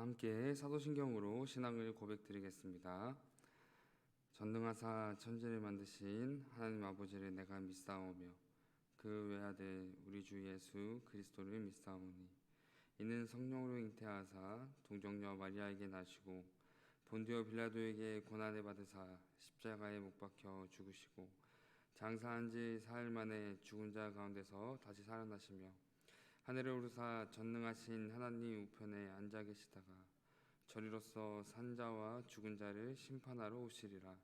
함께 사도신경으로 신앙을 고백드리겠습니다. 전능하사 천지를 만드신 하나님 아버지를 내가 믿사오며 그 외아들 우리 주 예수 그리스도를 믿사오니 이는 성령으로 잉태하사 동정녀 마리아에게 나시고 본디오 빌라도에게 고난을 받으사 십자가에 못 박혀 죽으시고 장사한 지 사흘 만에 죽은 자 가운데서 다시 살아나시며 하늘을 오르사 전능하신 하나님 우편에 앉아 계시다가 저리로서 산자와 죽은 자를 심판하러 오시리라.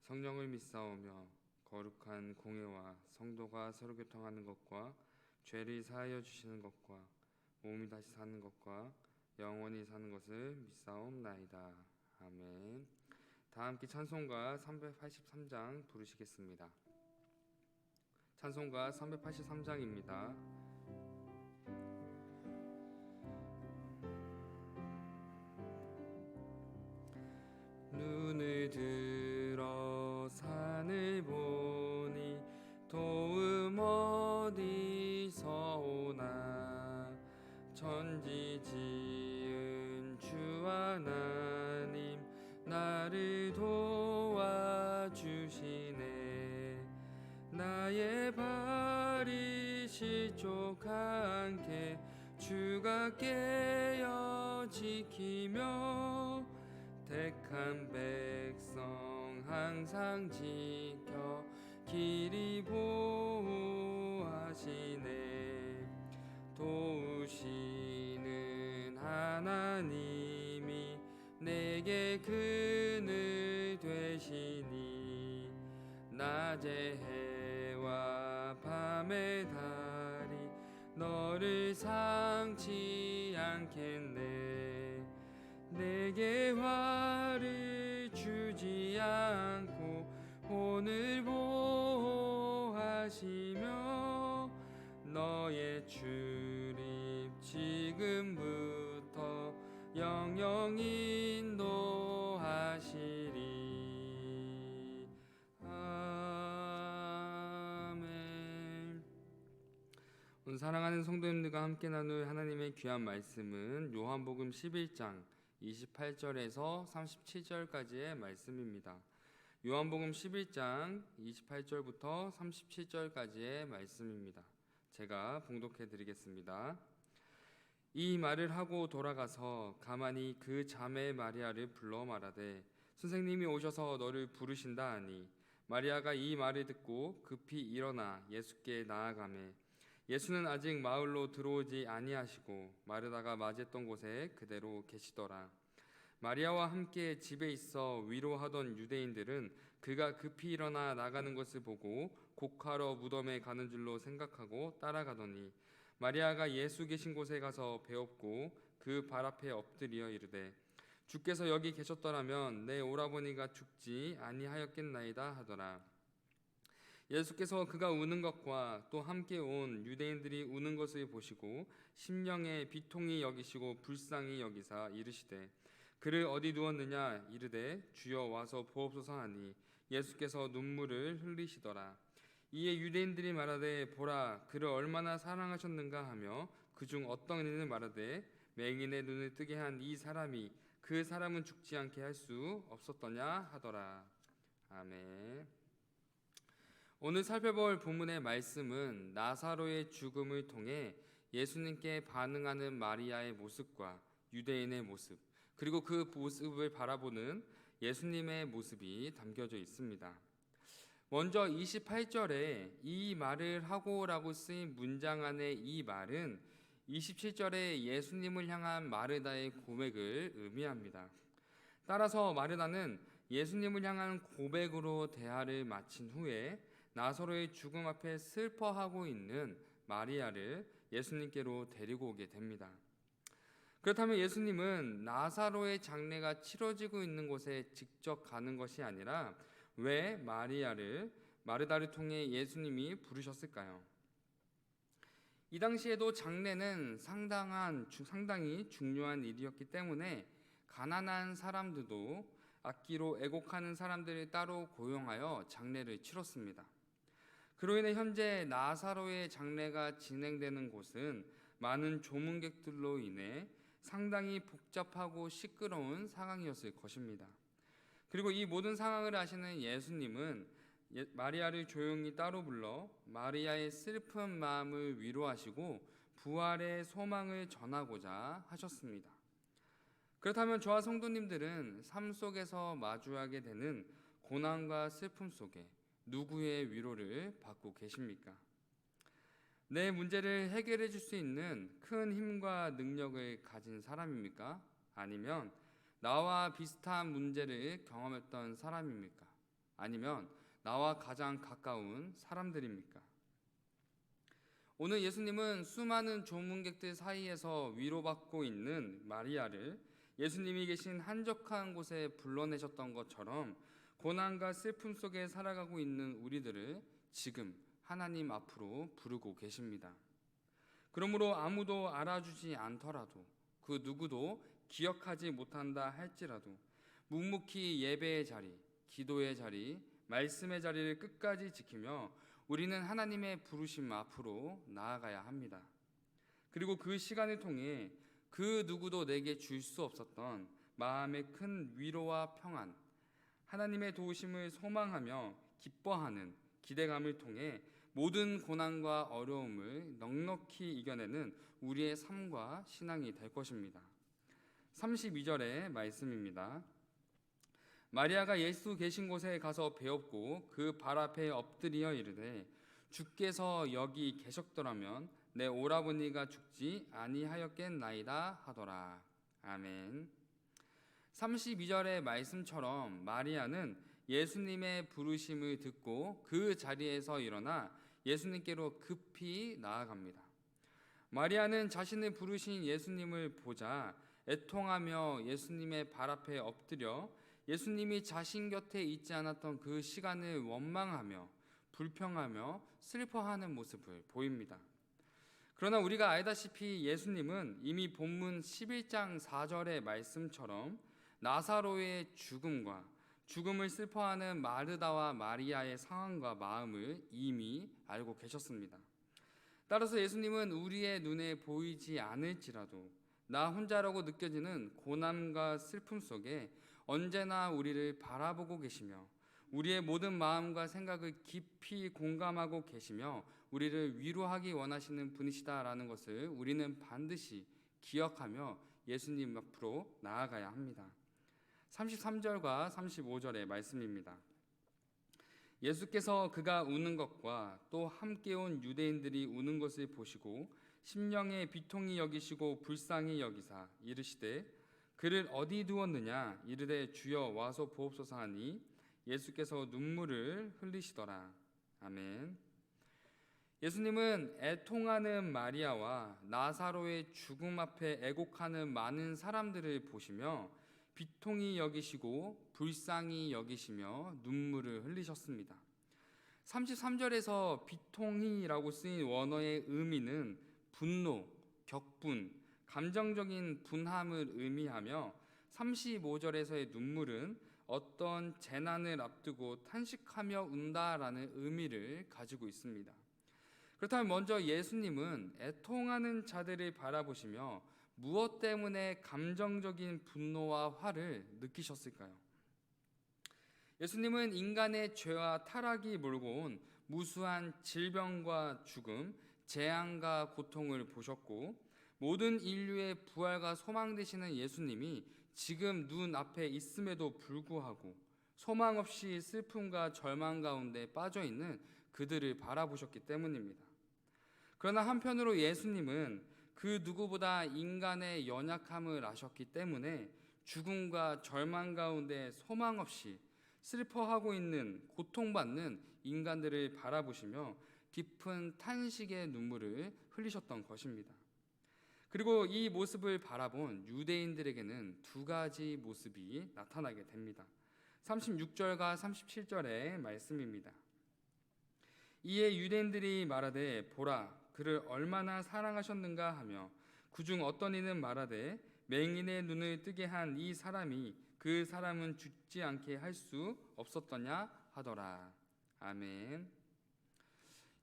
성령을 믿사오며 거룩한 공회와 성도가 서로 교통하는 것과 죄를 사하여 주시는 것과 몸이 다시 사는 것과 영원히 사는 것을 믿사옵나이다. 아멘. 다 함께 찬송가 383장 부르시겠습니다. 찬송가 383장입니다. 눈을 들어 산을 보니 도움 어디서 오나 천지 지은 주 하나님 나를 도와주시네. 나의 발이 실족 않게 주가 깨어 지키며 택한 백성 항상 지켜 길이 보호하시네. 도우시는 하나님이 내게 그늘 되시니 낮의 해와 밤의 달이 너를 상치 않겠네. 내게 화를 주지 않고 오늘 보호하시며 너의 출입 지금부터 영영 인도하시리. 아멘. 오늘 사랑하는 성도님들과 함께 나눌 하나님의 귀한 말씀은 요한복음 11장 28절에서 37절까지의 말씀입니다. 요한복음 11장 28절부터 37절까지의 말씀입니다. 제가 봉독해 드리겠습니다. 이 말을 하고 돌아가서 가만히 그 자매 마리아를 불러 말하되 선생님이 오셔서 너를 부르신다 하니 마리아가 이 말을 듣고 급히 일어나 예수께 나아가매 예수는 아직 마을로 들어오지 아니하시고 마르다가 맞이했던 곳에 그대로 계시더라. 마리아와 함께 집에 있어 위로하던 유대인들은 그가 급히 일어나 나가는 것을 보고 곡하러 무덤에 가는 줄로 생각하고 따라가더니 마리아가 예수 계신 곳에 가서 배웠고 그 발 앞에 엎드려 이르되 주께서 여기 계셨더라면 내 오라버니가 죽지 아니하였겠나이다 하더라. 예수께서 그가 우는 것과 또 함께 온 유대인들이 우는 것을 보시고 심령에 비통히 여기시고 불쌍히 여기사 이르시되 그를 어디 두었느냐 이르되 주여 와서 보옵소서 하니 예수께서 눈물을 흘리시더라. 이에 유대인들이 말하되 보라 그를 얼마나 사랑하셨는가 하며 그중 어떤 이는 말하되 맹인의 눈을 뜨게 한 이 사람이 그 사람은 죽지 않게 할 수 없었더냐 하더라. 아멘. 오늘 살펴볼 본문의 말씀은 나사로의 죽음을 통해 예수님께 반응하는 마리아의 모습과 유대인의 모습 그리고 그 모습을 바라보는 예수님의 모습이 담겨져 있습니다. 먼저 28절에 이 말을 하고라고 쓰인 문장 안의 이 말은 27절에 예수님을 향한 마르다의 고백을 의미합니다. 따라서 마르다는 예수님을 향한 고백으로 대화를 마친 후에 나사로의 죽음 앞에 슬퍼하고 있는 마리아를 예수님께로 데리고 오게 됩니다. 그렇다면 예수님은 나사로의 장례가 치러지고 있는 곳에 직접 가는 것이 아니라 왜 마르다를 통해 예수님이 부르셨을까요? 이 당시에도 장례는 상당히 중요한 일이었기 때문에 가난한 사람들도 악기로 애곡하는 사람들을 따로 고용하여 장례를 치렀습니다. 그로 인해 현재 나사로의 장례가 진행되는 곳은 많은 조문객들로 인해 상당히 복잡하고 시끄러운 상황이었을 것입니다. 그리고 이 모든 상황을 아시는 예수님은 마리아를 조용히 따로 불러 마리아의 슬픈 마음을 위로하시고 부활의 소망을 전하고자 하셨습니다. 그렇다면 저와 성도님들은 삶 속에서 마주하게 되는 고난과 슬픔 속에 누구의 위로를 받고 계십니까? 내 문제를 해결해 줄 수 있는 큰 힘과 능력을 가진 사람입니까? 아니면 나와 비슷한 문제를 경험했던 사람입니까? 아니면 나와 가장 가까운 사람들입니까? 오늘 예수님은 수많은 조문객들 사이에서 위로받고 있는 마리아를 예수님이 계신 한적한 곳에 불러내셨던 것처럼 고난과 슬픔 속에 살아가고 있는 우리들을 지금 하나님 앞으로 부르고 계십니다. 그러므로 아무도 알아주지 않더라도, 그 누구도 기억하지 못한다 할지라도 묵묵히 예배의 자리, 기도의 자리, 말씀의 자리를 끝까지 지키며 우리는 하나님의 부르심 앞으로 나아가야 합니다. 그리고 그 시간을 통해 그 누구도 내게 줄 수 없었던 마음의 큰 위로와 평안, 하나님의 도우심을 소망하며 기뻐하는 기대감을 통해 모든 고난과 어려움을 넉넉히 이겨내는 우리의 삶과 신앙이 될 것입니다. 32절의 말씀입니다. 마리아가 예수 계신 곳에 가서 배웠고 그 발 앞에 엎드려 이르되 주께서 여기 계셨더라면 내 오라버니가 죽지 아니하였겠나이다 하더라. 아멘. 32절의 말씀처럼 마리아는 예수님의 부르심을 듣고 그 자리에서 일어나 예수님께로 급히 나아갑니다. 마리아는 자신을 부르신 예수님을 보자 애통하며 예수님의 발 앞에 엎드려 예수님이 자신 곁에 있지 않았던 그 시간을 원망하며 불평하며 슬퍼하는 모습을 보입니다. 그러나 우리가 알다시피 예수님은 이미 본문 11장 4절의 말씀처럼 나사로의 죽음과 죽음을 슬퍼하는 마르다와 마리아의 상황과 마음을 이미 알고 계셨습니다. 따라서 예수님은 우리의 눈에 보이지 않을지라도 나 혼자라고 느껴지는 고난과 슬픔 속에 언제나 우리를 바라보고 계시며 우리의 모든 마음과 생각을 깊이 공감하고 계시며 우리를 위로하기 원하시는 분이시다라는 것을 우리는 반드시 기억하며 예수님 앞으로 나아가야 합니다. 33절과 35절의 말씀입니다. 예수께서 그가 우는 것과 또 함께 온 유대인들이 우는 것을 보시고 심령에 비통히 여기시고 불쌍히 여기사 이르시되 그를 어디 두었느냐 이르되 주여 와서 보옵소서 하니 예수께서 눈물을 흘리시더라. 아멘. 예수님은 애통하는 마리아와 나사로의 죽음 앞에 애곡하는 많은 사람들을 보시며 비통히 여기시고 불쌍히 여기시며 눈물을 흘리셨습니다. 33절에서 비통히라고 쓰인 원어의 의미는 분노, 격분, 감정적인 분함을 의미하며 35절에서의 눈물은 어떤 재난을 앞두고 탄식하며 운다라는 의미를 가지고 있습니다. 그렇다면 먼저 예수님은 애통하는 자들을 바라보시며 무엇 때문에 감정적인 분노와 화를 느끼셨을까요? 예수님은 인간의 죄와 타락이 몰고 온 무수한 질병과 죽음, 재앙과 고통을 보셨고 모든 인류의 부활과 소망 되시는 예수님이 지금 눈앞에 있음에도 불구하고 소망 없이 슬픔과 절망 가운데 빠져있는 그들을 바라보셨기 때문입니다. 그러나 한편으로 예수님은 그 누구보다 인간의 연약함을 아셨기 때문에 죽음과 절망 가운데 소망 없이 슬퍼하고 있는 고통받는 인간들을 바라보시며 깊은 탄식의 눈물을 흘리셨던 것입니다. 그리고 이 모습을 바라본 유대인들에게는 두 가지 모습이 나타나게 됩니다. 36절과 37절의 말씀입니다. 이에 유대인들이 말하되 보라 그를 얼마나 사랑하셨는가 하며 그중 어떤 이는 말하되 맹인의 눈을 뜨게 한 이 사람이 그 사람은 죽지 않게 할 수 없었더냐 하더라. 아멘.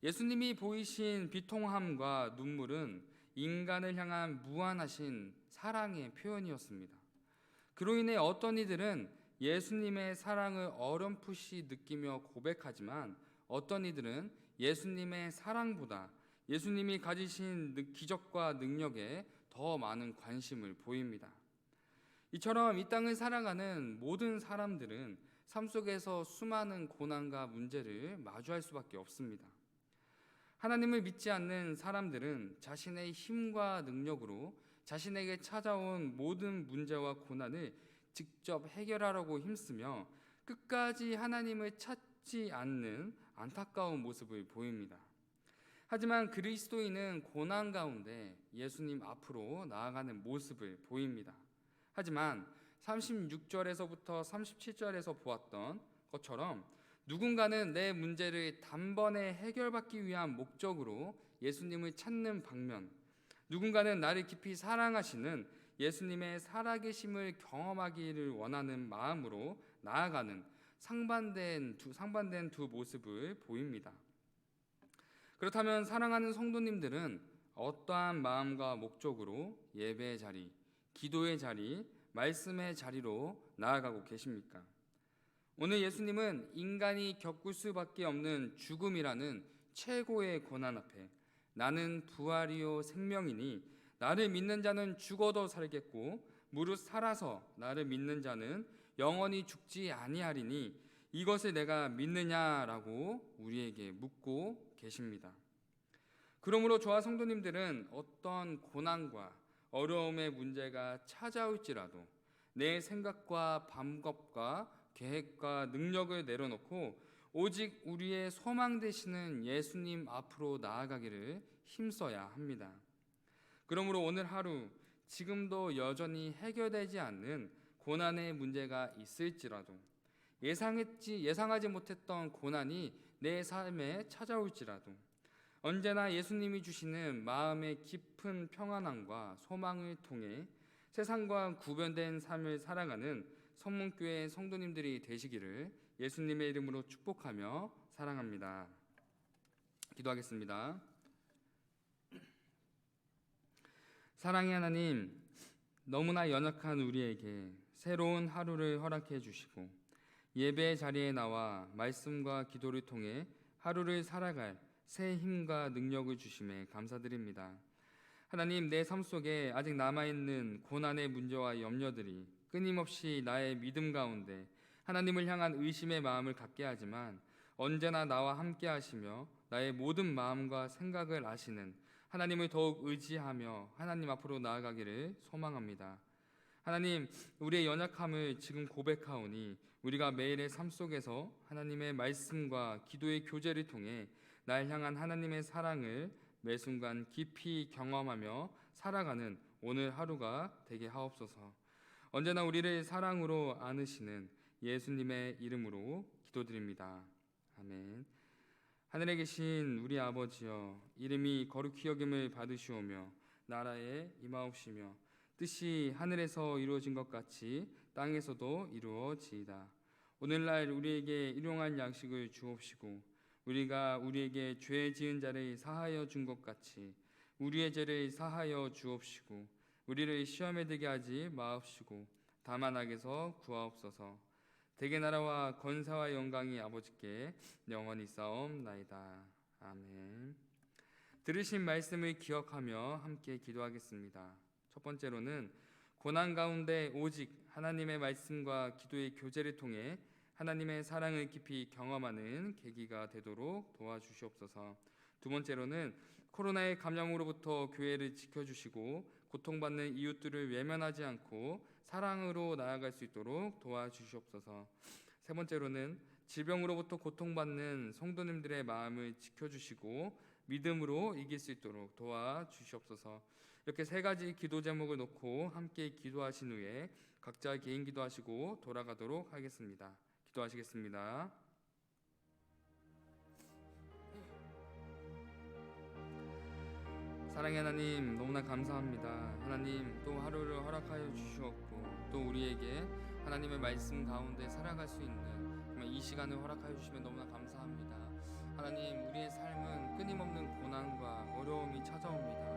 예수님이 보이신 비통함과 눈물은 인간을 향한 무한하신 사랑의 표현이었습니다. 그로 인해 어떤 이들은 예수님의 사랑을 어렴풋이 느끼며 고백하지만 어떤 이들은 예수님의 사랑보다 예수님이 가지신 기적과 능력에 더 많은 관심을 보입니다. 이처럼 이 땅을 살아가는 모든 사람들은 삶 속에서 수많은 고난과 문제를 마주할 수밖에 없습니다. 하나님을 믿지 않는 사람들은 자신의 힘과 능력으로 자신에게 찾아온 모든 문제와 고난을 직접 해결하려고 힘쓰며 끝까지 하나님을 찾지 않는 안타까운 모습을 보입니다. 하지만 그리스도인은 고난 가운데 예수님 앞으로 나아가는 모습을 보입니다. 하지만 36절에서부터 37절에서 보았던 것처럼 누군가는 내 문제를 단번에 해결받기 위한 목적으로 예수님을 찾는 반면 누군가는 나를 깊이 사랑하시는 예수님의 살아계심을 경험하기를 원하는 마음으로 나아가는 상반된 두 모습을 보입니다. 그렇다면 사랑하는 성도님들은 어떠한 마음과 목적으로 예배의 자리, 기도의 자리, 말씀의 자리로 나아가고 계십니까? 오늘 예수님은 인간이 겪을 수밖에 없는 죽음이라는 최고의 고난 앞에 나는 부활이요 생명이니 나를 믿는 자는 죽어도 살겠고 무릇 살아서 나를 믿는 자는 영원히 죽지 아니하리니 이것을 내가 믿느냐라고 우리에게 묻고 계십니다. 그러므로 저와 성도님들은 어떤 고난과 어려움의 문제가 찾아올지라도 내 생각과 방법과 계획과 능력을 내려놓고 오직 우리의 소망 되시는 예수님 앞으로 나아가기를 힘써야 합니다. 그러므로 오늘 하루 지금도 여전히 해결되지 않는 고난의 문제가 있을지라도 예상하지 못했던 고난이 내 삶에 찾아올지라도 언제나 예수님이 주시는 마음의 깊은 평안함과 소망을 통해 세상과 구별된 삶을 살아가는 성문교회 성도님들이 되시기를 예수님의 이름으로 축복하며 사랑합니다. 기도하겠습니다. 사랑의 하나님, 너무나 연약한 우리에게 새로운 하루를 허락해 주시고 예배의 자리에 나와 말씀과 기도를 통해 하루를 살아갈 새 힘과 능력을 주심에 감사드립니다. 하나님, 내 삶 속에 아직 남아있는 고난의 문제와 염려들이 끊임없이 나의 믿음 가운데 하나님을 향한 의심의 마음을 갖게 하지만 언제나 나와 함께 하시며 나의 모든 마음과 생각을 아시는 하나님을 더욱 의지하며 하나님 앞으로 나아가기를 소망합니다. 하나님, 우리의 연약함을 지금 고백하오니 우리가 매일의 삶 속에서 하나님의 말씀과 기도의 교제를 통해 날 향한 하나님의 사랑을 매 순간 깊이 경험하며 살아가는 오늘 하루가 되게 하옵소서. 언제나 우리를 사랑으로 안으시는 예수님의 이름으로 기도드립니다. 아멘. 하늘에 계신 우리 아버지여, 이름이 거룩히 여김을 받으시오며 나라에 임하옵시며 뜻이 하늘에서 이루어진 것 같이 땅에서도 이루어지이다. 오늘날 우리에게 일용할 양식을 주옵시고 우리가 우리에게 죄 지은 자를 사하여 준 것 같이 우리의 죄를 사하여 주옵시고 우리를 시험에 들게 하지 마옵시고 다만 악에서 구하옵소서. 대개 나라와 권세와 영광이 아버지께 영원히 싸움나이다. 아멘. 들으신 말씀을 기억하며 함께 기도하겠습니다. 첫 번째로는 고난 가운데 오직 하나님의 말씀과 기도의 교제를 통해 하나님의 사랑을 깊이 경험하는 계기가 되도록 도와주시옵소서. 두 번째로는 코로나의 감염으로부터 교회를 지켜주시고 고통받는 이웃들을 외면하지 않고 사랑으로 나아갈 수 있도록 도와주시옵소서. 세 번째로는 질병으로부터 고통받는 성도님들의 마음을 지켜주시고 믿음으로 이길 수 있도록 도와주시옵소서. 이렇게 세 가지 기도 제목을 놓고 함께 기도하신 후에 각자 개인 기도하시고 돌아가도록 하겠습니다. 기도하시겠습니다. 사랑의 하나님, 너무나 감사합니다. 하나님, 또 하루를 허락하여 주시었고 또 우리에게 하나님의 말씀 가운데 살아갈 수 있는 정말 이 시간을 허락하여 주시면 너무나 감사합니다. 하나님, 우리의 삶은 끊임없는 고난과 어려움이 찾아옵니다.